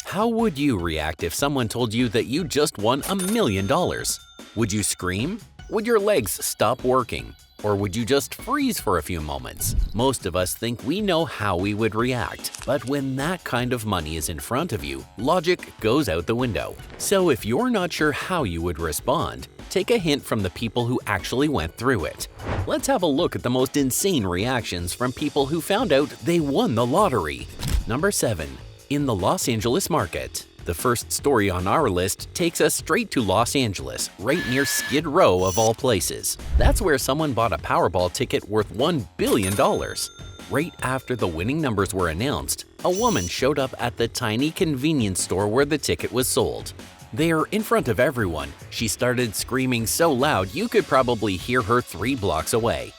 How would you react if someone told you that you just won $1 million? Would you scream? Would your legs stop working? Or would you just freeze for a few moments? Most of us think we know how we would react, but when that kind of money is in front of you, logic goes out the window. So if you're not sure how you would respond, take a hint from the people who actually went through it. Let's have a look at the most insane reactions from people who found out they won the lottery. Number 7. In the Los Angeles market. The first story on our list takes us straight to Los Angeles, right near Skid Row of all places. That's where someone bought a Powerball ticket worth $1 billion. Right after the winning numbers were announced, a woman showed up at the tiny convenience store where the ticket was sold. There, in front of everyone, she started screaming so loud you could probably hear her 3 blocks away.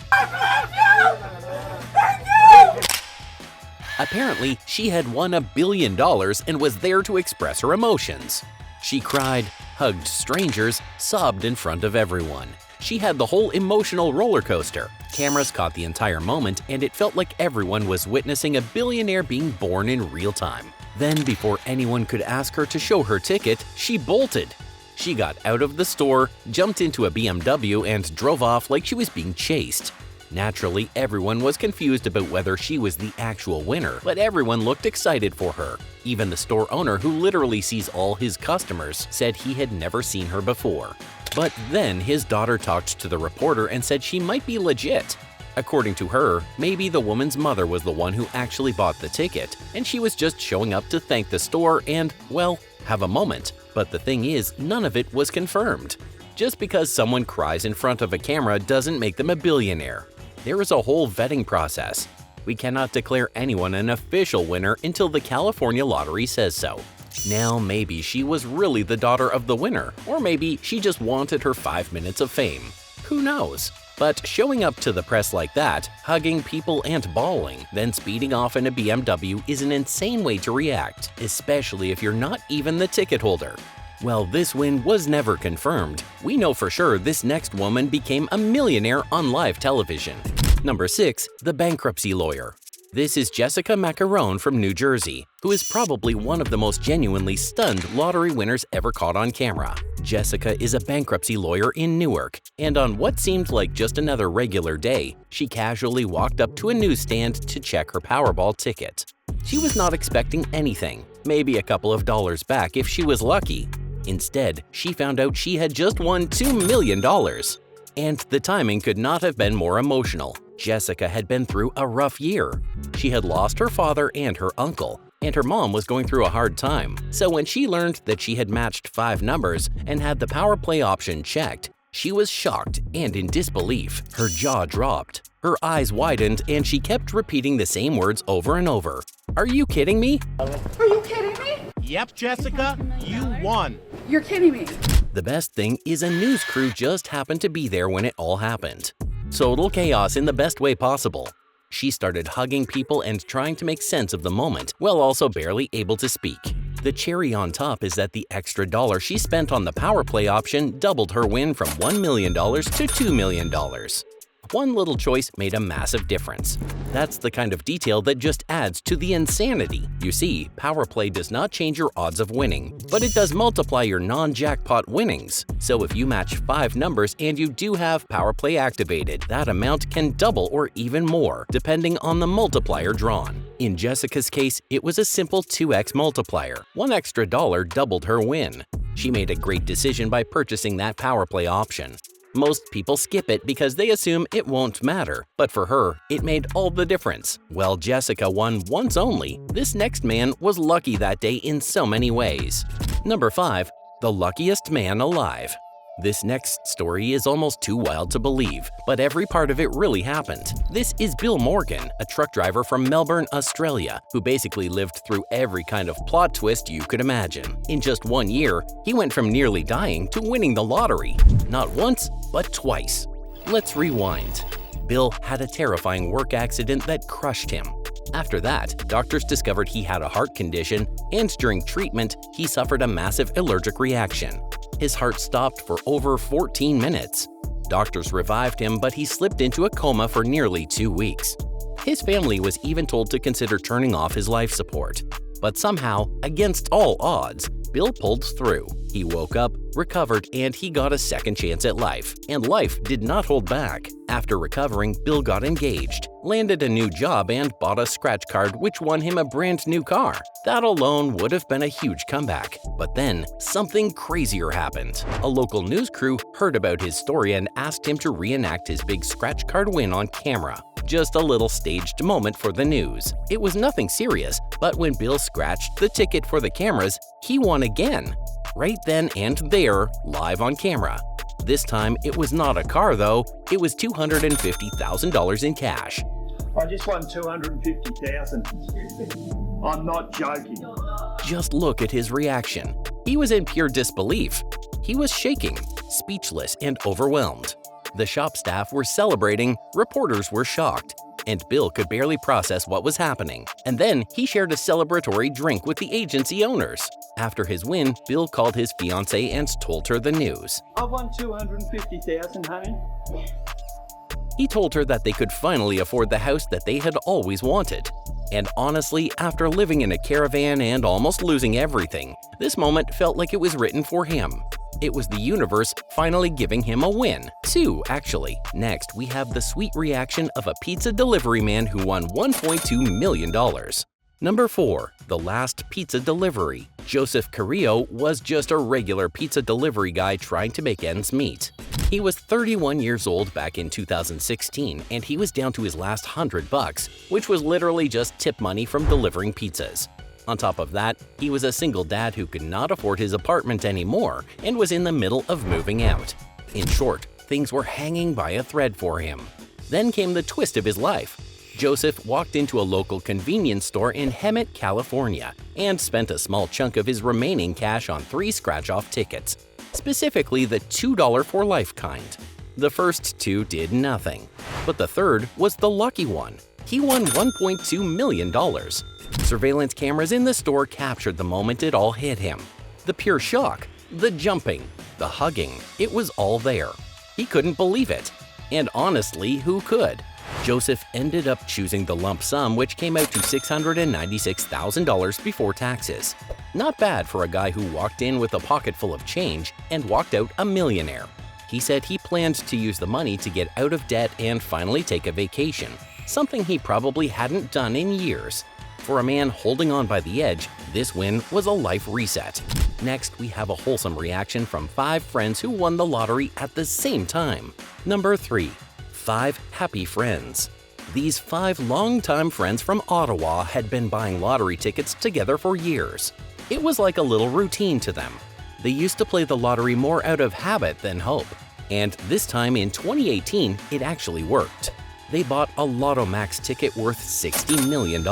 Apparently, she had won $1 billion and was there to express her emotions. She cried, hugged strangers, sobbed in front of everyone. She had the whole emotional roller coaster. Cameras caught the entire moment, and it felt like everyone was witnessing a billionaire being born in real time. Then, before anyone could ask her to show her ticket, she bolted. She got out of the store, jumped into a BMW, and drove off like she was being chased. Naturally, everyone was confused about whether she was the actual winner, but everyone looked excited for her. Even the store owner, who literally sees all his customers, said he had never seen her before. But then his daughter talked to the reporter and said she might be legit. According to her, maybe the woman's mother was the one who actually bought the ticket, and she was just showing up to thank the store and, well, have a moment. But the thing is, none of it was confirmed. Just because someone cries in front of a camera doesn't make them a billionaire. There is a whole vetting process. We cannot declare anyone an official winner until the California lottery says so. Now, maybe she was really the daughter of the winner, or maybe she just wanted her 5 minutes of fame. Who knows? But showing up to the press like that, hugging people and bawling, then speeding off in a BMW is an insane way to react, especially if you're not even the ticket holder. Well, this win was never confirmed. We know for sure this next woman became a millionaire on live television. Number 6. The bankruptcy lawyer. This is Jessica Macarone from New Jersey, who is probably one of the most genuinely stunned lottery winners ever caught on camera. Jessica is a bankruptcy lawyer in Newark, and on what seemed like just another regular day, she casually walked up to a newsstand to check her Powerball ticket. She was not expecting anything, maybe a couple of dollars back if she was lucky. Instead, she found out she had just won $2 million. And the timing could not have been more emotional. Jessica had been through a rough year. She had lost her father and her uncle, and her mom was going through a hard time. So when she learned that she had matched 5 numbers and had the power play option checked, she was shocked and in disbelief. Her jaw dropped, her eyes widened, and she kept repeating the same words over and over. "Are you kidding me?" Are you kidding me? Yep, Jessica, you won. You're kidding me. The best thing is a news crew just happened to be there when it all happened. Total chaos in the best way possible. She started hugging people and trying to make sense of the moment, while also barely able to speak. The cherry on top is that the extra dollar she spent on the power play option doubled her win from $1 million to $2 million. One little choice made a massive difference. That's the kind of detail that just adds to the insanity. You see, power play does not change your odds of winning, but it does multiply your non-jackpot winnings. So if you match 5 numbers and you do have power play activated, that amount can double or even more, depending on the multiplier drawn. In Jessica's case, it was a simple 2x multiplier. One extra dollar doubled her win. She made a great decision by purchasing that power play option. Most people skip it because they assume it won't matter, but for her, it made all the difference. While Jessica won once only, this next man was lucky that day in so many ways. Number 5. The luckiest man alive. This next story is almost too wild to believe, but every part of it really happened. This is Bill Morgan, a truck driver from Melbourne, Australia, who basically lived through every kind of plot twist you could imagine. In just 1 year, he went from nearly dying to winning the lottery. Not once, but twice. Let's rewind. Bill had a terrifying work accident that crushed him. After that, doctors discovered he had a heart condition, and during treatment, he suffered a massive allergic reaction. His heart stopped for over 14 minutes. Doctors revived him, but he slipped into a coma for nearly 2 weeks. His family was even told to consider turning off his life support. But somehow, against all odds, Bill pulled through. He woke up, recovered, and he got a second chance at life. And life did not hold back. After recovering, Bill got engaged, landed a new job, and bought a scratch card which won him a brand new car. That alone would have been a huge comeback. But then, something crazier happened. A local news crew heard about his story and asked him to reenact his big scratch card win on camera. Just a little staged moment for the news. It was nothing serious, but when Bill scratched the ticket for the cameras, he won again. Right then and there, live on camera. This time, it was not a car though, it was $250,000 in cash. I just won $250,000. I'm not joking. Just look at his reaction. He was in pure disbelief. He was shaking, speechless, and overwhelmed. The shop staff were celebrating, reporters were shocked, and Bill could barely process what was happening. And then he shared a celebratory drink with the agency owners. After his win, Bill called his fiancée and told her the news. I won $250,000, honey. He told her that they could finally afford the house that they had always wanted. And honestly, after living in a caravan and almost losing everything, this moment felt like it was written for him. It was the universe finally giving him a win. 2, actually. Next, we have the sweet reaction of a pizza delivery man who won $1.2 million. Number 4. The last pizza delivery. Joseph Carrillo was just a regular pizza delivery guy trying to make ends meet. He was 31 years old back in 2016, and he was down to his last $100, which was literally just tip money from delivering pizzas. On top of that, he was a single dad who could not afford his apartment anymore and was in the middle of moving out. In short, things were hanging by a thread for him. Then came the twist of his life. Joseph walked into a local convenience store in Hemet, California, and spent a small chunk of his remaining cash on 3 scratch-off tickets, specifically the $2 for life kind. The first 2 did nothing, but the third was the lucky one. He won $1.2 million. Surveillance cameras in the store captured the moment it all hit him. The pure shock, the jumping, the hugging, it was all there. He couldn't believe it. And honestly, who could? Joseph ended up choosing the lump sum, which came out to $696,000 before taxes. Not bad for a guy who walked in with a pocket full of change and walked out a millionaire. He said he planned to use the money to get out of debt and finally take a vacation, something he probably hadn't done in years. For a man holding on by the edge, this win was a life reset. Next, we have a wholesome reaction from 5 friends who won the lottery at the same time. Number 3. 5 happy friends. These 5 longtime friends from Ottawa had been buying lottery tickets together for years. It was like a little routine to them. They used to play the lottery more out of habit than hope. And this time in 2018, it actually worked. They bought a Lotto Max ticket worth $60 million.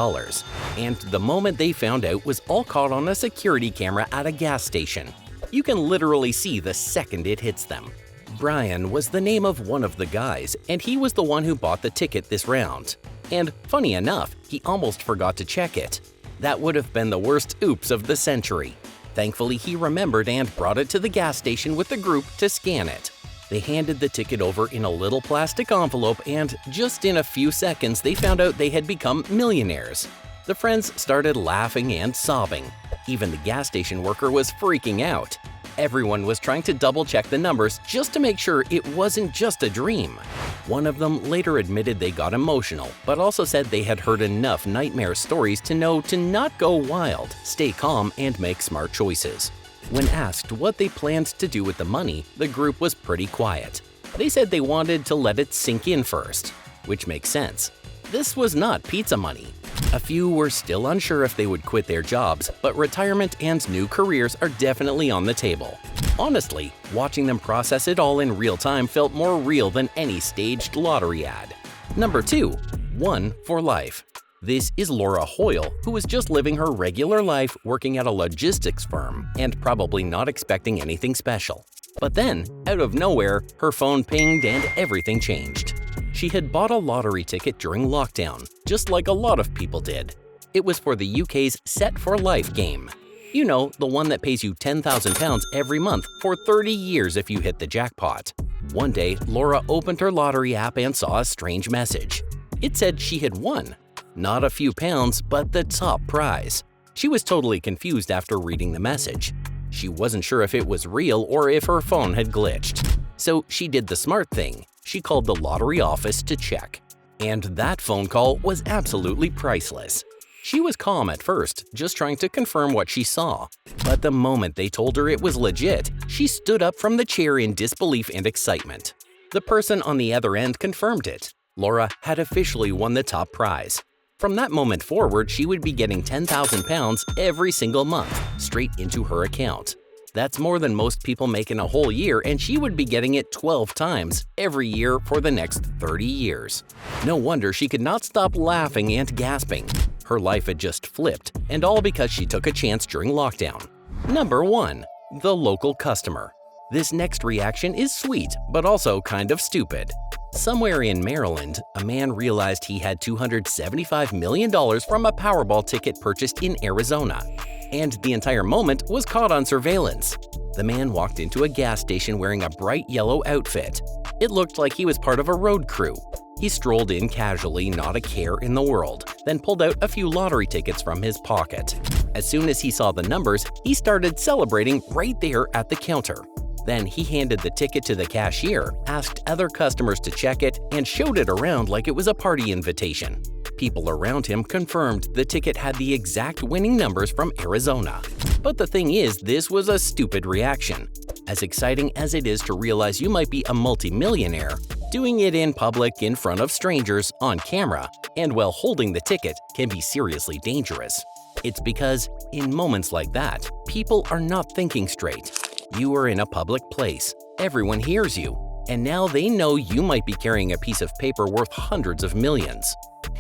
And the moment they found out was all caught on a security camera at a gas station. You can literally see the second it hits them. Brian was the name of one of the guys, and he was the one who bought the ticket this round. And funny enough, he almost forgot to check it. That would have been the worst oops of the century. Thankfully, he remembered and brought it to the gas station with the group to scan it. They handed the ticket over in a little plastic envelope, and just in a few seconds, they found out they had become millionaires. The friends started laughing and sobbing. Even the gas station worker was freaking out. Everyone was trying to double-check the numbers just to make sure it wasn't just a dream. One of them later admitted they got emotional, but also said they had heard enough nightmare stories to know to not go wild, stay calm, and make smart choices. When asked what they planned to do with the money, the group was pretty quiet. They said they wanted to let it sink in first, which makes sense. This was not pizza money. A few were still unsure if they would quit their jobs, but retirement and new careers are definitely on the table. Honestly, watching them process it all in real time felt more real than any staged lottery ad. Number 2. 1 for life. This is Laura Hoyle, who was just living her regular life working at a logistics firm and probably not expecting anything special. But then, out of nowhere, her phone pinged and everything changed. She had bought a lottery ticket during lockdown, just like a lot of people did. It was for the UK's Set for Life game. You know, the one that pays you £10,000 every month for 30 years if you hit the jackpot. One day, Laura opened her lottery app and saw a strange message. It said she had won. Not a few pounds, but the top prize. She was totally confused after reading the message. She wasn't sure if it was real or if her phone had glitched. So she did the smart thing. She called the lottery office to check. And that phone call was absolutely priceless. She was calm at first, just trying to confirm what she saw. But the moment they told her it was legit, she stood up from the chair in disbelief and excitement. The person on the other end confirmed it. Laura had officially won the top prize. From that moment forward, she would be getting £10,000 every single month, straight into her account. That's more than most people make in a whole year, and she would be getting it 12 times every year for the next 30 years. No wonder she could not stop laughing and gasping. Her life had just flipped, and all because she took a chance during lockdown. Number 1. The local customer. This next reaction is sweet, but also kind of stupid. Somewhere in Maryland, a man realized he had $275 million from a Powerball ticket purchased in Arizona. And the entire moment was caught on surveillance. The man walked into a gas station wearing a bright yellow outfit. It looked like he was part of a road crew. He strolled in casually, not a care in the world, then pulled out a few lottery tickets from his pocket. As soon as he saw the numbers, he started celebrating right there at the counter. Then he handed the ticket to the cashier, asked other customers to check it, and showed it around like it was a party invitation. People around him confirmed the ticket had the exact winning numbers from Arizona. But the thing is, this was a stupid reaction. As exciting as it is to realize you might be a multimillionaire, doing it in public in front of strangers, on camera, and while holding the ticket can be seriously dangerous. It's because, in moments like that, people are not thinking straight. You are in a public place, everyone hears you, and now they know you might be carrying a piece of paper worth hundreds of millions.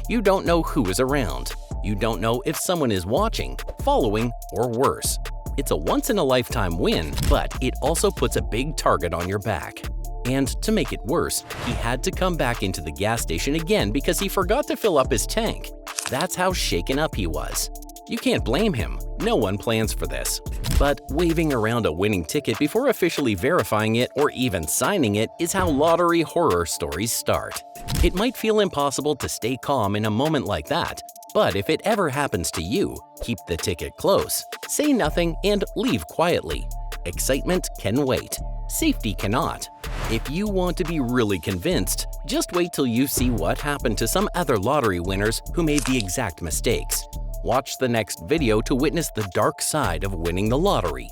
You don't know who is around. You don't know if someone is watching, following, or worse. It's a once-in-a-lifetime win, but it also puts a big target on your back. And to make it worse, he had to come back into the gas station again because he forgot to fill up his tank. That's how shaken up he was. You can't blame him. No one plans for this. But waving around a winning ticket before officially verifying it or even signing it is how lottery horror stories start. It might feel impossible to stay calm in a moment like that, but if it ever happens to you, keep the ticket close, say nothing, and leave quietly. Excitement can wait. Safety cannot. If you want to be really convinced, just wait till you see what happened to some other lottery winners who made the exact mistakes. Watch the next video to witness the dark side of winning the lottery.